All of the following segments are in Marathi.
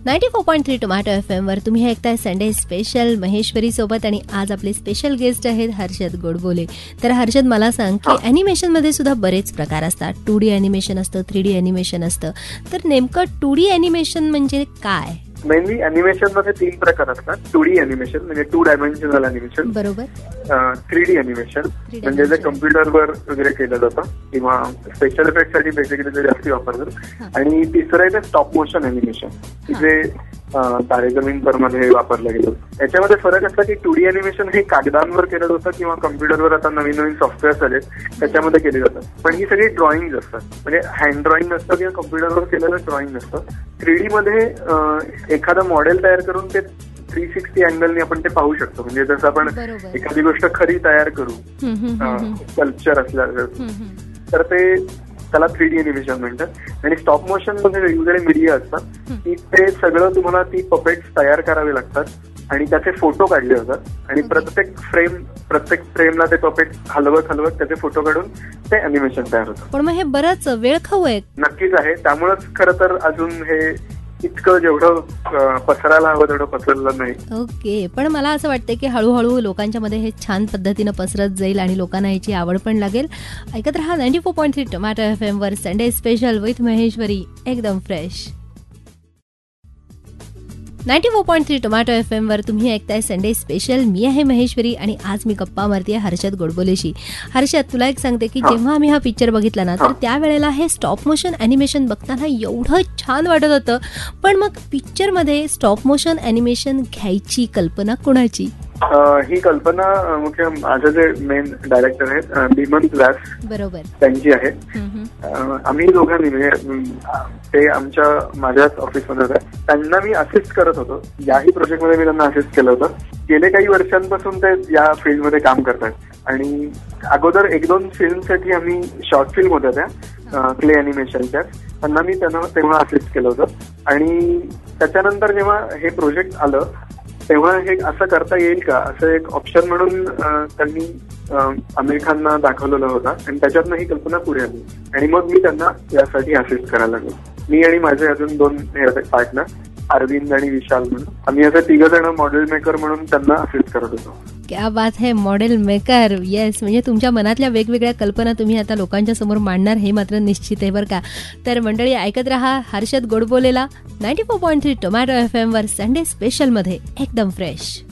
94.3 टोमॅटो FM वर तुम्ही ऐकताय संडे स्पेशल महेश्वरी सोबत. आणि आज आपले स्पेशल गेस्ट आहेत हर्षद गोडबोले. तर हर्षद, मला सांग की ॲनिमेशन मध्ये सुद्धा बरेच प्रकार असतात. 2D ॲनिमेशन असतं, 3D ॲनिमेशन असतं. तर नेमकं 2D ॲनिमेशन म्हणजे काय? मेनली अॅनिमेशन मध्ये 3 प्रकार असतात. 2D अॅनिमेशन म्हणजे 2 डायमेन्शनल अॅनिमेशन, बरोबर. 3D अॅनिमेशन म्हणजे जे कम्प्युटरवर वगैरे केलं जातं किंवा स्पेशल इफेक्ट साठी बेसिकली ते जास्ती वापरतात. आणि तिसरं आहे ते स्टॉप मोशन अॅनिमेशन, जे तारे जमीन पर मध्ये वापरलं गेलं. याच्यामध्ये फरक असा की 2D अॅनिमेशन हे कागदांवर केलं जातं किंवा कम्प्युटरवर आता नवीन नवीन सॉफ्टवेअर आले त्याच्यामध्ये केले जातात. पण ही सगळी ड्रॉइंग असतात, म्हणजे हँड ड्रॉइंग नसतं किंवा कम्प्युटरवर केलेलं ड्रॉइंग नसतं. 3D मध्ये एखादं मॉडेल तयार करून ते 360 अँगलनी आपण ते पाहू शकतो. म्हणजे जसं आपण एखादी गोष्ट खरी तयार करू, स्कल्पचर असल्यावर, तर ते त्याला 3D अॅनिमेशन म्हणतात. आणि स्टॉप मोशन मध्ये वेगवेगळे मीडिया असतात की ते सगळं तुम्हाला ती पपेट्स तयार करावे लागतात आणि त्याचे फोटो काढले जातात आणि प्रत्येक फ्रेमला ते पपेट हलवत त्याचे फोटो काढून ते अॅनिमेशन तयार होतं. पण मग हे बरंच वेळ खाऊ आहे. नक्कीच आहे. त्यामुळेच खरं तर अजून हे इतकं जेवढं पसरायला हवं तेवढं पसरलं नाही. ओके. पण मला असं वाटतं की हळूहळू लोकांच्या मध्ये हे छान पद्धतीनं पसरत जाईल आणि लोकांना याची आवड पण लागेल. ऐकत रहा 94.3 टोमॅटो FM वर संडे स्पेशल विथ महेश्वरी, एकदम फ्रेश. 94.3 टोमॅटो FM वर तुम्ही ऐकताय संडे स्पेशल. मी आहे महेश्वरी आणि आज मी गप्पा मारते हर्षद गोडबोलेशी. हर्षद, तुला एक सांगते की जेव्हा आम्ही हा पिक्चर बघितला ना, तर त्यावेळेला हे स्टॉप मोशन अॅनिमेशन बघताना एवढं छान वाटत होतं. पण मग पिक्चर मध्ये स्टॉप मोशन अॅनिमेशन घ्यायची कल्पना कोणाची? ही कल्पना मुख्य माझे जे मेन डायरेक्टर आहेत हेमंत व्यास, बरोबर, त्यांची आहे. आम्ही दोघांनी म्हणजे ते माझ्याच ऑफिसमध्ये होते. त्यांना मी असिस्ट करत होतो. याही प्रोजेक्टमध्ये मी त्यांना असिस्ट केलं होतं. गेले काही वर्षांपासून ते या फील्डमध्ये काम करतात. आणि अगोदर 1-2 फिल्मसाठी आम्ही शॉर्ट फिल्म होत्या त्या क्ले अॅनिमेशनच्या, त्यांना मी तेव्हा असिस्ट केलं होतं. आणि त्याच्यानंतर जेव्हा हे प्रोजेक्ट आलं तेव्हा हे असं करता येईल का असं एक ऑप्शन म्हणून त्यांनी आमिर खानना दाखवलेलं होता आणि त्याच्यातनं ही कल्पना पुढे आली. आणि मग मी त्यांना यासाठी असिस्ट करायला लागलो. मी आणि माझे अजून 2 पार्टनर अरविंद आणि विशाल म्हणून, आम्ही असे 3 जण मॉडेल मेकर म्हणून त्यांना असिस्ट करत होतो. क्या बात है, मॉडेल मेकर. येस, म्हणजे तुमच्या मनातल्या वेगवेगळ्या कल्पना तुम्ही आता लोकांच्या समोर मांडणार हे मात्र निश्चित आहे बरं का. तर मंडळी, ऐकत रहा हर्षद गोडबोलेला 94.3 टोमॅटो FM वर संडे स्पेशल मध्ये, एकदम फ्रेश.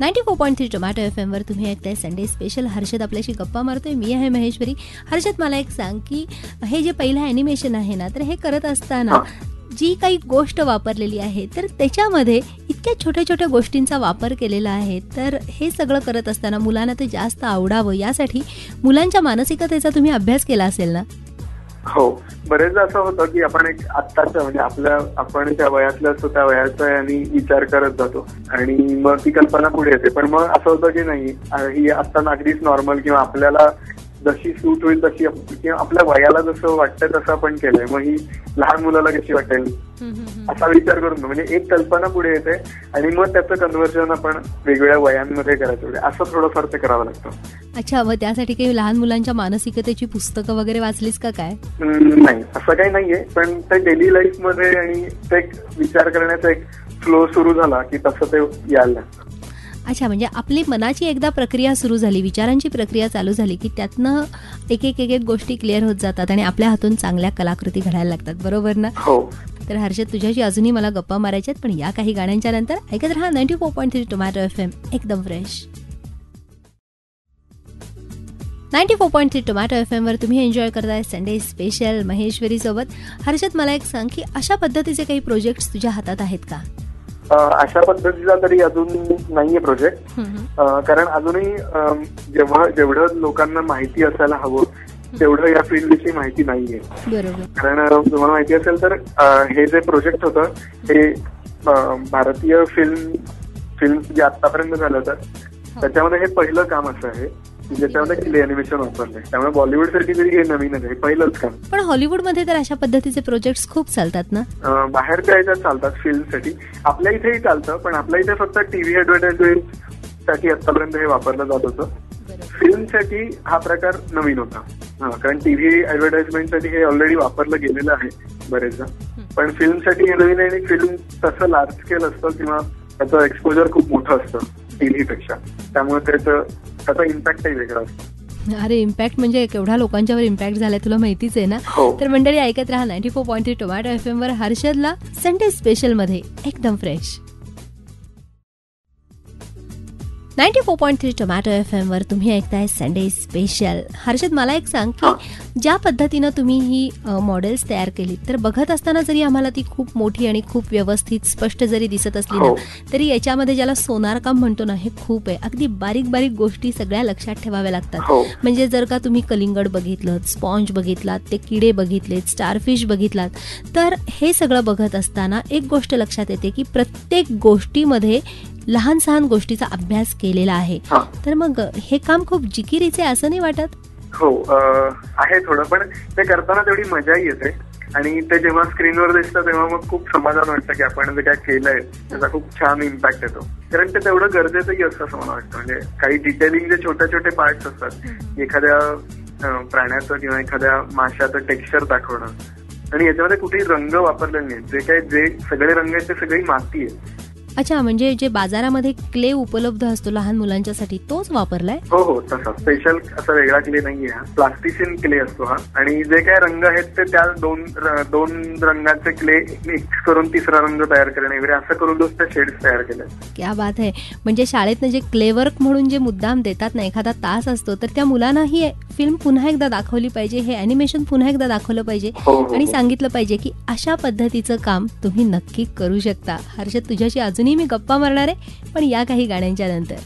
94.3 टोमॅटो FM वर तुम्ही ऐकताय संडे स्पेशल. हर्षद आपल्याशी गप्पा मारतोय. मी आहे महेश्वरी. हर्षद, मला एक सांग की हे जे पहिलं ॲनिमेशन आहे ना, तर हे करत असताना जी काही गोष्ट वापरलेली आहे तर त्याच्यामध्ये इतक्या छोट्या छोट्या गोष्टींचा वापर केलेला आहे. तर हे सगळं करत असताना मुलांना ते जास्त आवडावं यासाठी मुलांच्या मानसिकतेचा तुम्ही अभ्यास केला असेल ना? हो, बरेचदा असं होतं की आपण एक आत्ताच्या म्हणजे आपण त्या वयातल्या असतो त्या वयाचा आणि विचार करत जातो आणि मग ती कल्पना पुढे येते. पण मग असं होतं की नाही, ही आता अगदीच नॉर्मल किंवा आपल्याला जशी सूट होईल तशी किंवा आपल्या वयाला जसं वाटतं तसं आपण केलंय, मग ही लहान मुलाला कशी वाटेल असा विचार करून म्हणजे एक कल्पना पुढे येते आणि मग त्याचं कन्व्हर्जन आपण वेगवेगळ्या वयांमध्ये करायचं, असं थोडंफार ते करावं लागतं. अच्छा, मग त्यासाठी काही लहान मुलांच्या मानसिकतेची पुस्तकं वगैरे वाचलीस का काय? नाही, असं काही नाहीये. पण ते डेली लाईफ मध्ये आणि ते विचार करण्याचा एक फ्लो सुरू झाला की तसं ते यायला लागतं. अच्छा, म्हणजे आपली मनाची एकदा प्रक्रिया सुरू झाली, विचारांची प्रक्रिया चालू झाली की त्यातनं एक एक गोष्टी क्लिअर होत जातात आणि आपल्या हातून चांगल्या कलाकृती घडायला लागतात, बरोबर ना? हो. तर हर्षद, तुझ्याशी अजूनही मला गप्पा मारायच्यात, पण या काही गाण्यांच्या नंतर. ऐकत रहा 94.3 टोमॅटो FM, एकदम फ्रेश. 94.3 टोमॅटो FM वर तुम्ही एन्जॉय करताय संडे स्पेशल महेश्वरी सोबत. हर्षद, मला एक सांग की अशा पद्धतीचे काही प्रोजेक्ट तुझ्या हातात आहेत का? अशा पद्धतीचा तरी अजून नाहीये प्रोजेक्ट. कारण अजूनही जेवढं लोकांना माहिती असायला हवं तेवढं या फील्डविषयी माहिती नाहीये. कारण तुम्हाला माहिती असेल तर हे जे प्रोजेक्ट होतं हे भारतीय फिल्म जे आतापर्यंत झालं होतं त्याच्यामध्ये हे पहिलं काम असं आहे ज्याच्यामध्ये क्ले अॅनिमेशन वापरलंय. त्यामुळे बॉलिवूडसाठी तरी हे नवीनच आहे, पहिलंच काम. पण हॉलिवूडमध्ये तर अशा पद्धतीचे प्रोजेक्ट खूप चालतात ना? बाहेरच्या ह्याच्यात चालतात फिल्मसाठी. आपल्या इथेही चालतं, पण आपल्या इथे फक्त टीव्ही ऍडव्हर्टाइजमेंट साठी आतापर्यंत हे वापरलं जात होतं. फिल्मसाठी हा प्रकार नवीन होता. कारण टीव्ही ऍडव्हर्टाइजमेंटसाठी हे ऑलरेडी वापरलं गेलेलं आहे बरेचदा. पण फिल्मसाठी हे नवीन आहे आणि फिल्म तसं लार्ज स्केल असतं किंवा त्याचं एक्सपोजर खूप मोठं असतं टीव्हीपेक्षा, त्यामुळे त्याचा इम्पॅक्टही वेगळा असतो. अरे इम्पॅक्ट म्हणजे केवढ्या लोकांच्यावर इम्पॅक्ट झालाय तुला माहितीच आहे ना. तर मंडळी ऐकत राहा 94.3 टोमॅटो FM वर हर्षदला संडे स्पेशल मध्ये एकदम फ्रेश. 94.3 टोमॅटो FM वर तुम्ही ऐकताय संडे स्पेशल. हर्षद, मला एक सांग की ज्या पद्धतीनं तुम्ही ही मॉडेल्स तयार केली, तर बघत असताना जरी आम्हाला ती खूप मोठी आणि खूप व्यवस्थित स्पष्ट जरी दिसत असली ना, तरी याच्यामध्ये ज्याला सोनार काम म्हणतो ना, हे खूप आहे. अगदी बारीक बारीक गोष्टी सगळ्या लक्षात ठेवाव्या लागतात. म्हणजे जर का तुम्ही कलिंगड बघितलं, स्पॉन्ज बघितलात, ते किडे बघितलेत, स्टारफिश बघितलात, तर हे सगळं बघत असताना एक गोष्ट लक्षात येते की प्रत्येक गोष्टीमध्ये लहान सहान गोष्टीचा अभ्यास केलेला आहे. तर मग हे काम खूप जिकिरीचे असं नाही वाटत? हो, आहे थोडं, पण ते करताना तेवढी मजाही येते आणि ते जेव्हा स्क्रीनवर दिसतं तेव्हा मग खूप समाधान वाटतं की आपण जे काय केलंय त्याचा खूप छान इम्पॅक्ट येतो. कारण ते तेवढं गरजेचंही असतं असं मला वाटतं. म्हणजे काही डिटेलिंग जे छोटे छोटे पार्ट्स असतात, एखाद्या प्राण्याचं किंवा एखाद्या माशाचं टेक्स्चर दाखवणं, आणि याच्यामध्ये कुठेही रंग वापरलेले नाही. जे सगळे रंग आहेत ते सगळी माती आहे. अच्छा, म्हणजे जे बाजारामध्ये क्ले उपलब्ध असतो लहान मुलांच्यासाठी तोच वापरलाय? हो, तसा स्पेशल असा वेगळा क्ले नाहीये हा, प्लास्टिशियन क्ले असतो हा. आणि जे काय रंग आहेत ते त्या दोन रंगाचे क्ले मिक्स करून तिसरा रंग तयार करणे वगैरे असं करून त्या शेड्स तयार केले. क्या बात आहे. म्हणजे शाळेतनं जे क्ले वर्क म्हणून जे मुद्दाम देतात ना, एखादा तास असतो, तर त्या मुलांना ही फिल्म पुन्हा एकदा दाखवली पाहिजे, हे अॅनिमेशन पुन्हा एकदा दाखवलं पाहिजे आणि सांगितलं पाहिजे की अशा पद्धतीचं काम तुम्ही नक्की करू शकता. हर्षद, तुझ्याशी अजूनही मी गप्पा मारणार आहे, पण या काही गाण्यांच्या नंतर.